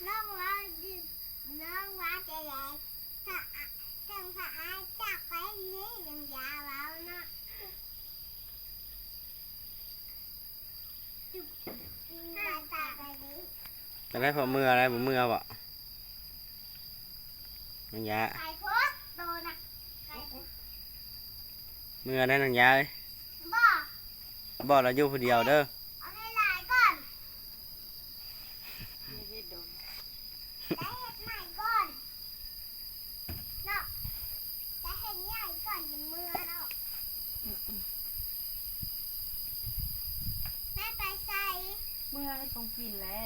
น้องว่าน้องว่าจะแหลกถ้าถึงพระอาจักไปนี่ยังยาวแล้วนะถ้าตาไปนี้ จะได้พอมืออะไรผมมือบ่นังยา ไก่พดโตนะไก่พด มือได้นังยาเลย บ่ บ่เราอยู่คนเดียวเด้อ เอาให้หลายก่อน นี่ที่โดน ได้เห็ดใหม่ก่อนเนาะได้เห็ดใหญ่ก่อนอย่างมือเนาะแม่ไปใส่ เมื่อให้ต้องกินแล้ว